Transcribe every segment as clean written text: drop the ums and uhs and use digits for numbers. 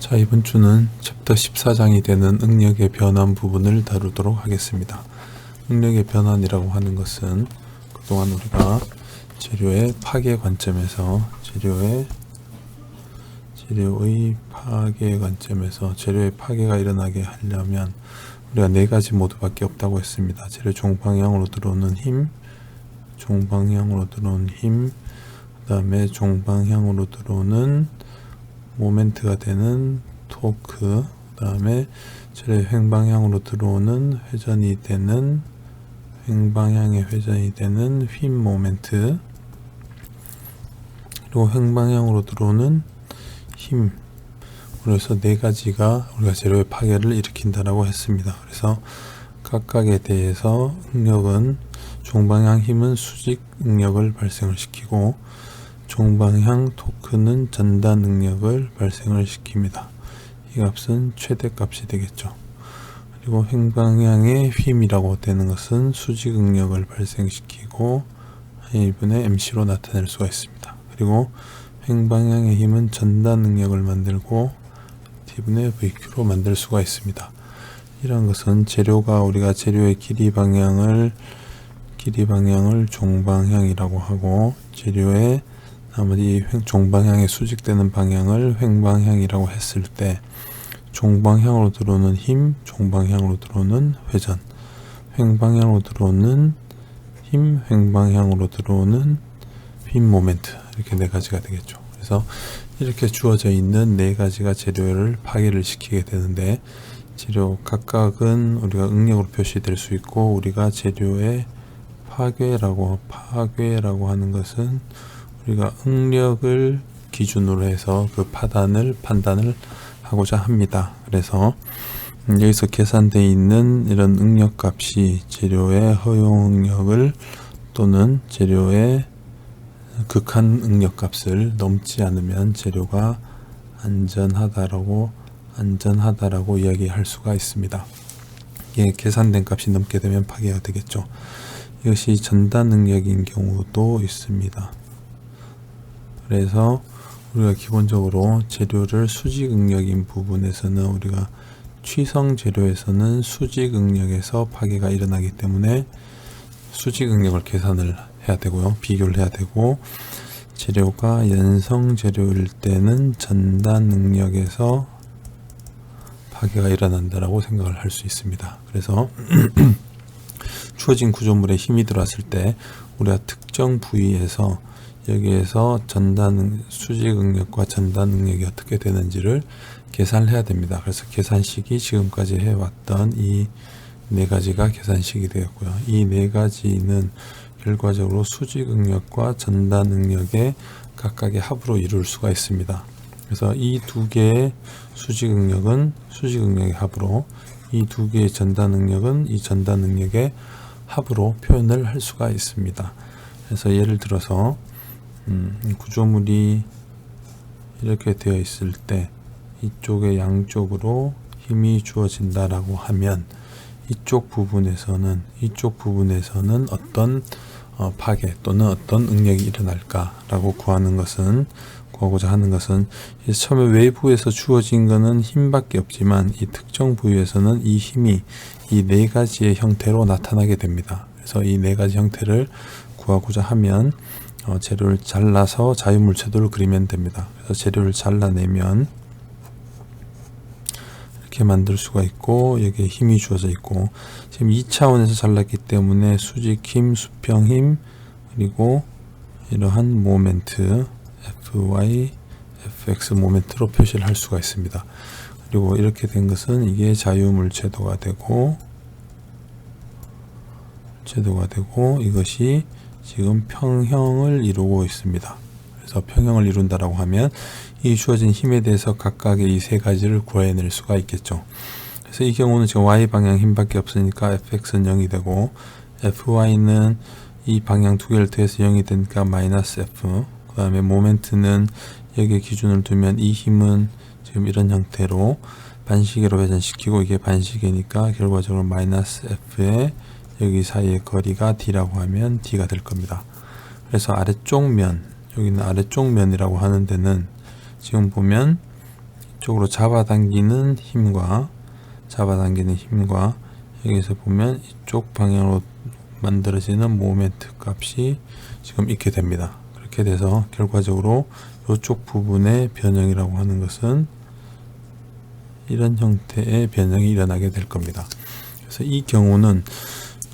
자, 이번 주는 챕터 14장이 되는 응력의 변환 부분을 다루도록 하겠습니다. 응력의 변환이라고 하는 것은 그동안 우리가 재료의 파괴 관점에서 재료의 파괴 관점에서 재료의 파괴가 일어나게 하려면 우리가 네 가지 모드밖에 없다고 했습니다. 재료 종방향으로 들어오는 힘, 그 다음에 종방향으로 들어오는 모멘트가 되는 토크, 그 다음에 재료의 횡방향으로 들어오는 횡방향의 회전이 되는 휨 모멘트, 그리고 횡방향으로 들어오는 힘. 그래서 네 가지가 우리가 재료의 파괴를 일으킨다라고 했습니다. 그래서 각각에 대해서 응력은 종방향 힘은 수직 응력을 발생을 시키고 종방향 토크는 전단 응력을 발생을 시킵니다. 이 값은 최대값이 되겠죠. 그리고 횡방향의 휨이라고 되는 것은 수직 응력을 발생시키고 1분의 mc로 나타낼 수가 있습니다. 그리고 횡방향의 힘은 전단 능력을 만들고 t분의 vq로 만들 수가 있습니다. 이런 것은 우리가 재료의 길이 방향을 종방향이라고 하고 재료의 나머지 종방향에 수직되는 방향을 횡방향이라고 했을 때 종방향으로 들어오는 힘, 종방향으로 들어오는 회전, 횡방향으로 들어오는 힘, 횡방향으로 들어오는 휨 모멘트, 이렇게 네 가지가 되겠죠. 그래서 이렇게 주어져 있는 네 가지가 재료를 파괴를 시키게 되는데, 재료 각각은 우리가 응력으로 표시될 수 있고, 우리가 재료의 파괴라고 하는 것은 우리가 응력을 기준으로 해서 그 판단을 하고자 합니다. 그래서 여기서 계산되어 있는 이런 응력 값이 재료의 허용 응력을 또는 재료의 극한 응력 값을 넘지 않으면 재료가 안전하다라고 이야기할 수가 있습니다. 이게 계산된 값이 넘게 되면 파괴가 되겠죠. 이것이 전단 응력인 경우도 있습니다. 그래서 우리가 기본적으로 재료를 수직 응력인 부분에서는 우리가 취성 재료에서는 수직 응력에서 파괴가 일어나기 때문에 수직 응력을 계산을 해야 되고요. 비교를 해야 되고, 재료가 연성 재료일 때는 전단 응력에서 파괴가 일어난다라고 생각을 할 수 있습니다. 그래서 주어진 구조물에 힘이 들어왔을 때 우리가 특정 부위에서 여기에서 수직 응력과 전단 응력이 어떻게 되는지를 계산을 해야 됩니다. 그래서 계산식이 지금까지 해왔던 이 네 가지가 계산식이 되었고요. 이 네 가지는 결과적으로 수직 응력과 전단 응력의 각각의 합으로 이룰 수가 있습니다. 그래서 이 두 개의 수직 응력은 수직 응력의 합으로, 이 두 개의 전단 응력은 이 전단 응력의 합으로 표현을 할 수가 있습니다. 그래서 예를 들어서 구조물이 이렇게 되어 있을 때 이쪽에 양쪽으로 힘이 주어진다라고 하면 이쪽 부분에서는 어떤 파괴 또는 어떤 응력이 일어날까라고 구하고자 하는 것은 처음에 외부에서 주어진 것은 힘밖에 없지만 이 특정 부위에서는 이 힘이 이 네 가지의 형태로 나타나게 됩니다. 그래서 이 네 가지 형태를 구하고자 하면 재료를 잘라서 자유물체도를 그리면 됩니다. 그래서 재료를 잘라내면 이렇게 만들 수가 있고, 여기에 힘이 주어져 있고, 지금 2차원에서 잘랐기 때문에 수직힘, 수평힘, 그리고 이러한 모멘트 Fy, Fx 모멘트로 표시를 할 수가 있습니다. 그리고 이렇게 된 것은 이게 자유물체도가 되고 이것이 지금 평형을 이루고 있습니다. 그래서 평형을 이룬다라고 하면 이 주어진 힘에 대해서 각각의 이 세 가지를 구해낼 수가 있겠죠. 그래서 이 경우는 지금 y 방향 힘밖에 없으니까 fx는 0이 되고, fy는 이 방향 두 개를 더해서 0이 되니까 마이너스 f, 그 다음에 모멘트는 여기에 기준을 두면 이 힘은 지금 이런 형태로 반시계로 회전시키고, 이게 반시계니까 결과적으로 마이너스 f에 여기 사이의 거리가 d라고 하면 d가 될 겁니다. 그래서 아래쪽 면, 여기는 아래쪽 면이라고 하는 데는 지금 보면 이쪽으로 잡아당기는 힘과 여기서 보면 이쪽 방향으로 만들어지는 모멘트 값이 지금 있게 됩니다. 그렇게 돼서 결과적으로 이쪽 부분의 변형이라고 하는 것은 이런 형태의 변형이 일어나게 될 겁니다. 그래서 이 경우는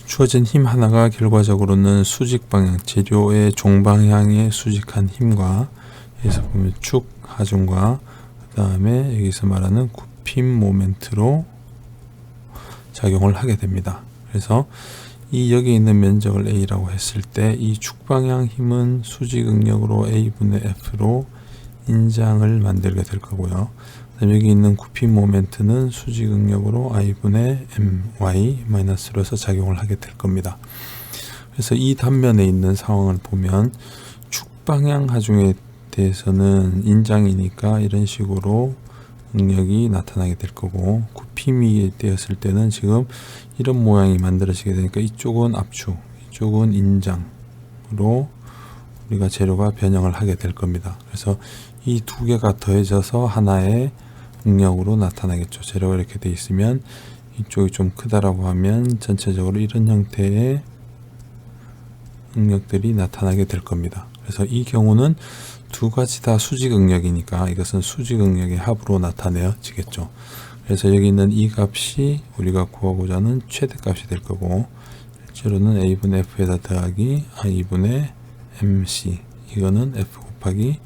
주어진 힘 하나가 결과적으로는 수직 방향, 재료의 종방향에 수직한 힘과 여기서 보면 축 하중과 그 다음에 여기서 말하는 굽힘 모멘트로 작용을 하게 됩니다. 그래서 이 여기 있는 면적을 A라고 했을 때 이 축방향 힘은 수직응력으로 A분의 F로 인장을 만들게 될 거고요. 그다음에 여기 있는 굽힘 모멘트는 수직응력으로 I분의 My-로서 작용을 하게 될 겁니다. 그래서 이 단면에 있는 상황을 보면 축방향 하중에 대해서는 인장이니까 이런 식으로 응력이 나타나게 될 거고, 굽힘이 되었을 때는 지금 이런 모양이 만들어지게 되니까 이쪽은 압축, 이쪽은 인장으로 우리가 재료가 변형을 하게 될 겁니다. 그래서 이 두 개가 더해져서 하나의 응력으로 나타나겠죠. 재료가 이렇게 돼 있으면 이쪽이 좀 크다라고 하면 전체적으로 이런 형태의 응력들이 나타나게 될 겁니다. 그래서 이 경우는 두 가지 다 수직 응력이니까 이것은 수직 응력의 합으로 나타내어지겠죠. 그래서 여기 있는 이 값이 우리가 구하고자 하는 최대값이 될 거고, 실제로는 A분의 F에다 더하기 I분의 MC, 이거는 F 곱하기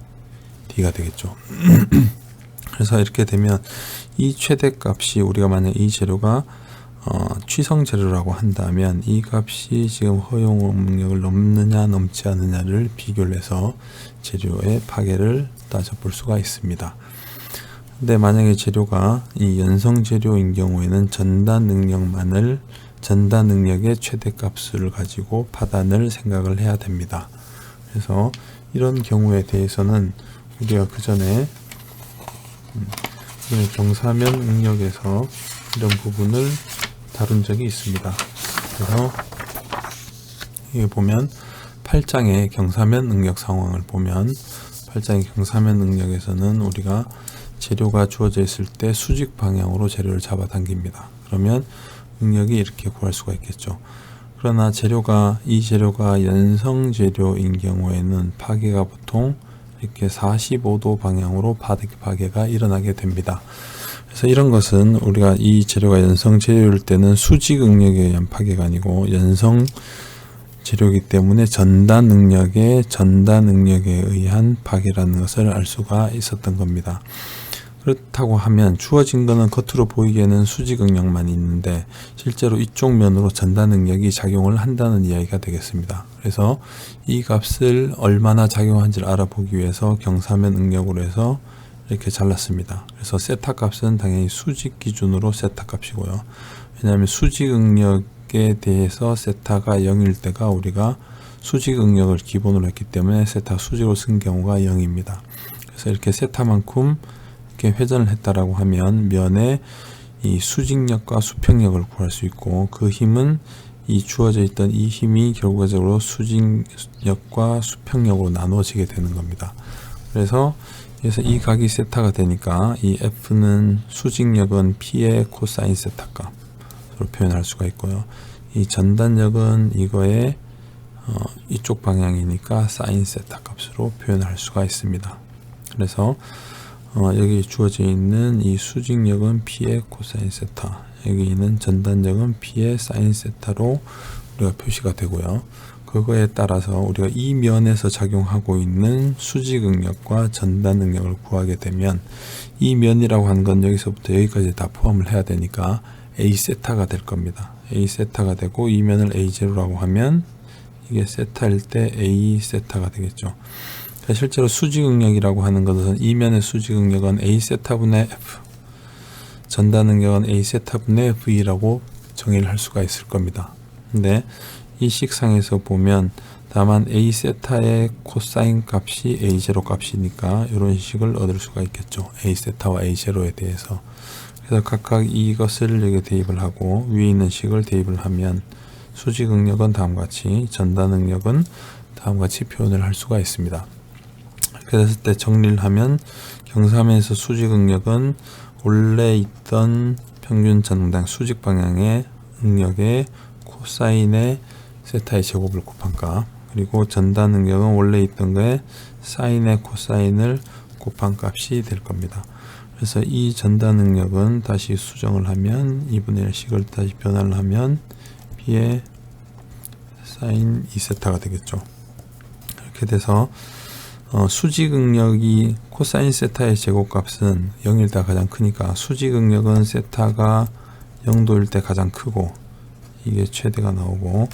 D가 되겠죠. 그래서 이렇게 되면 이 최대값이 우리가 만약 이 재료가 취성 재료라고 한다면 이 값이 지금 허용 응력을 넘느냐 넘지 않느냐를 비교를 해서 재료의 파괴를 따져볼 수가 있습니다. 근데 만약에 재료가 이 연성 재료인 경우에는 전단 능력의 최대값을 가지고 파단을 생각을 해야 됩니다. 그래서 이런 경우에 대해서는 우리가 그 전에 경사면 응력에서 이런 부분을 다룬 적이 있습니다. 그래서 여기 보면 8장의 경사면 응력 상황을 보면 8장의 경사면 응력에서는 우리가 재료가 주어져 있을 때 수직 방향으로 재료를 잡아당깁니다. 그러면 응력이 이렇게 구할 수가 있겠죠. 그러나 이 재료가 연성 재료인 경우에는 파괴가 보통 이렇게 45도 방향으로 파괴가 일어나게 됩니다. 그래서 이런 것은 우리가 이 재료가 연성 재료일 때는 수직 응력에 의한 파괴가 아니고 연성 재료이기 때문에 전단 응력에 의한 파괴라는 것을 알 수가 있었던 겁니다. 그렇다고 하면 주어진 것은 겉으로 보이기에는 수직 응력만 있는데 실제로 이쪽 면으로 전단 응력이 작용을 한다는 이야기가 되겠습니다. 그래서 이 값을 얼마나 작용한지를 알아보기 위해서 경사면 응력으로 해서 이렇게 잘랐습니다. 그래서 세타 값은 당연히 수직 기준으로 세타 값이고요. 왜냐하면 수직 응력에 대해서 세타가 0일 때가 우리가 수직 응력을 기본으로 했기 때문에 세타 수직으로 쓴 경우가 0입니다. 그래서 이렇게 세타만큼 이렇게 회전을 했다라고 하면 면에 이 수직력과 수평력을 구할 수 있고, 그 힘은 이 주어져 있던 이 힘이 결과적으로 수직력과 수평력으로 나누어지게 되는 겁니다. 그래서 이 각이 세타가 되니까 이 F는 수직력은 P의 코사인 세타 값으로 표현할 수가 있고요. 이 전단력은 이거의 이쪽 방향이니까 사인 세타 값으로 표현할 수가 있습니다. 그래서 여기 주어져 있는 이 수직력은 P의 코사인 세타, 여기 있는 전단력은 P의 사인 세타로 우리가 표시가 되고요. 그거에 따라서 우리가 이 면에서 작용하고 있는 수직 응력과 전단 응력을 구하게 되면 이 면이라고 하는 건 여기서부터 여기까지 다 포함을 해야 되니까 A 세타가 될 겁니다. A 세타가 되고 이 면을 A0라고 하면 이게 세타일 때 A 세타가 되겠죠. 실제로 수직 응력이라고 하는 것은 이 면의 수직 응력은 A 세타분의 F, 전단 응력은 A 세타분의 V라고 정의를 할 수가 있을 겁니다. 근데 이 식상에서 보면 다만 A 세타의 코사인 값이 A0 값이니까 이런 식을 얻을 수가 있겠죠. A 세타와 A0에 대해서. 그래서 각각 이것을 여기에 대입을 하고 위에 있는 식을 대입을 하면 수직 응력은 다음과 같이, 전단 응력은 다음과 같이 표현을 할 수가 있습니다. 그랬을 때 정리를 하면 경사면에서 수직 응력은 원래 있던 평균 전당 수직 방향의 응력의 코사인의 세타의 제곱을 곱한 값, 그리고 전단 응력은 원래 있던 거에 사인의 코사인을 곱한 값이 될 겁니다. 그래서 이 전단 응력은 다시 수정을 하면 2분의 1씩을 다시 변화를 하면 B의 사인 2세타가 되겠죠. 이렇게 돼서 수직 응력이 코사인 세타의 제곱값은 0일 때 가장 크니까 수직 응력은 세타가 0도일 때 가장 크고 이게 최대가 나오고,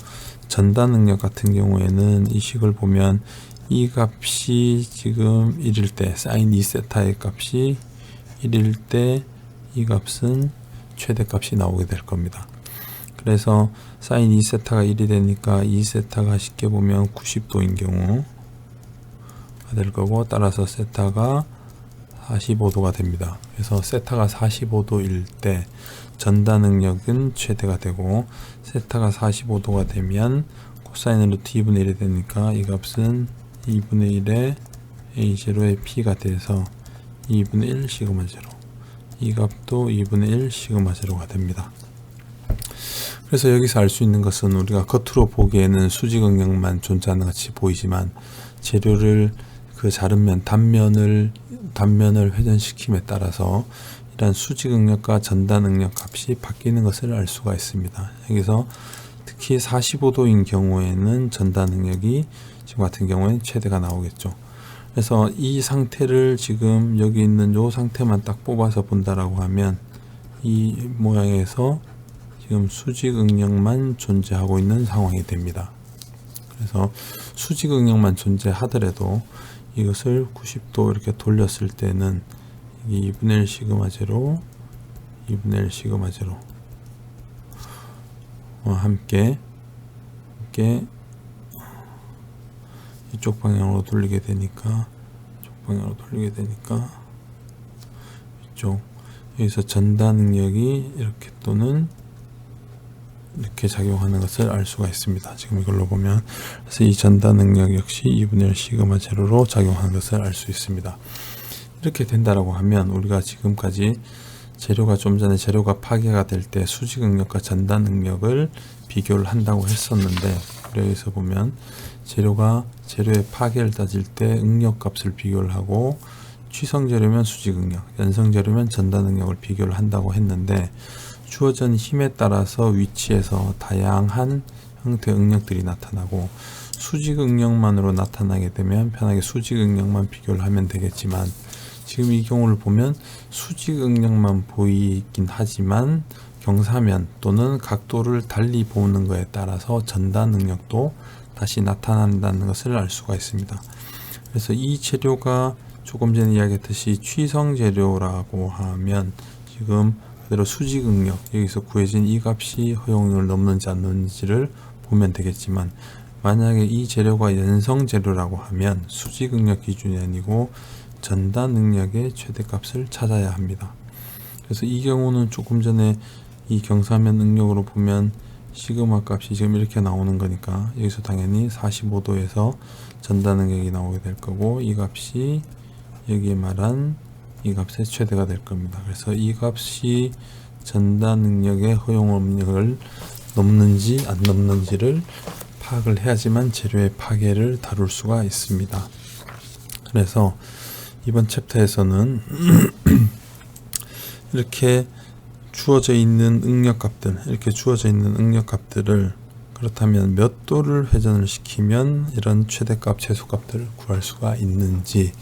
전단 응력 같은 경우에는 이 식을 보면 이 값이 지금 1일 때 사인 2세타의 값이 1일 때 이 값은 최대값이 나오게 될 겁니다. 그래서 사인 2세타가 1이 되니까 2세타가 쉽게 보면 90도인 경우가 될 거고, 따라서 세타가 45도가 됩니다. 그래서 세타가 45도일 때 전단 응력은 최대가 되고, 세타가 45도가 되면 코사인 루트 2분의 1이 되니까 이 값은 2분의 1의 A0의 P가 돼서 2분의 1 시그마 제로, 이 값도 2분의 1 시그마 제로가 됩니다. 그래서 여기서 알 수 있는 것은 우리가 겉으로 보기에는 수직 응력만 존재하는 같이 보이지만 재료를 그 자른 면 단면을 회전시킴에 따라서 이러한 수직 응력과 전단 응력 값이 바뀌는 것을 알 수가 있습니다. 여기서 특히 45도인 경우에는 전단 응력이 지금 같은 경우에는 최대가 나오겠죠. 그래서 이 상태를 지금 여기 있는 요 상태만 딱 뽑아서 본다라고 하면 이 모양에서 지금 수직 응력만 존재하고 있는 상황이 됩니다. 그래서 수직 응력만 존재하더라도 이것을 90도 이렇게 돌렸을 때는 2분의 1 시그마 제로, 2분의 1 시그마 제로 함께 이쪽 방향으로 돌리게 되니까 이쪽, 여기서 전단 응력이 이렇게 또는 이렇게 작용하는 것을 알 수가 있습니다. 지금 이걸로 보면, 그래서 이 전단 응력 역시 2분의 1 시그마 제로로 작용하는 것을 알 수 있습니다. 이렇게 된다라고 하면 우리가 지금까지 재료가 좀 전에 재료가 파괴가 될 때 수직 응력과 전단 응력을 비교를 한다고 했었는데, 여기서 보면 재료의 파괴를 따질 때 응력 값을 비교를 하고, 취성 재료면 수직 응력, 연성 재료면 전단 응력을 비교를 한다고 했는데, 주어진 힘에 따라서 위치에서 다양한 형태의 응력들이 나타나고, 수직 응력만으로 나타나게 되면 편하게 수직 응력만 비교를 하면 되겠지만, 지금 이 경우를 보면 수직 응력만 보이긴 하지만 경사면 또는 각도를 달리 보는 것에 따라서 전단 응력도 다시 나타난다는 것을 알 수가 있습니다. 그래서 이 재료가 조금 전에 이야기했듯이 취성 재료라고 하면 지금 그대로 수직 응력, 여기서 구해진 이 값이 허용을 넘는지 안 넘는지를 보면 되겠지만, 만약에 이 재료가 연성 재료라고 하면 수직 응력 기준이 아니고 전단 응력의 최대값을 찾아야 합니다. 그래서 이 경우는 조금 전에 이 경사면 응력으로 보면 시그마 값이 지금 이렇게 나오는 거니까 여기서 당연히 45도에서 전단 응력이 나오게 될 거고, 이 값이 여기에 말한 이 값의 최대가 될 겁니다. 그래서 이 값이 전단 응력의 허용 응력을 넘는지 안 넘는지를 파악을 해야지만 재료의 파괴를 다룰 수가 있습니다. 그래서 이번 챕터에서는 이렇게 주어져 있는 응력값들을 그렇다면 몇 도를 회전을 시키면 이런 최대값, 최소값들을 구할 수가 있는지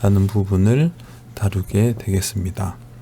라는 부분을 다루게 되겠습니다.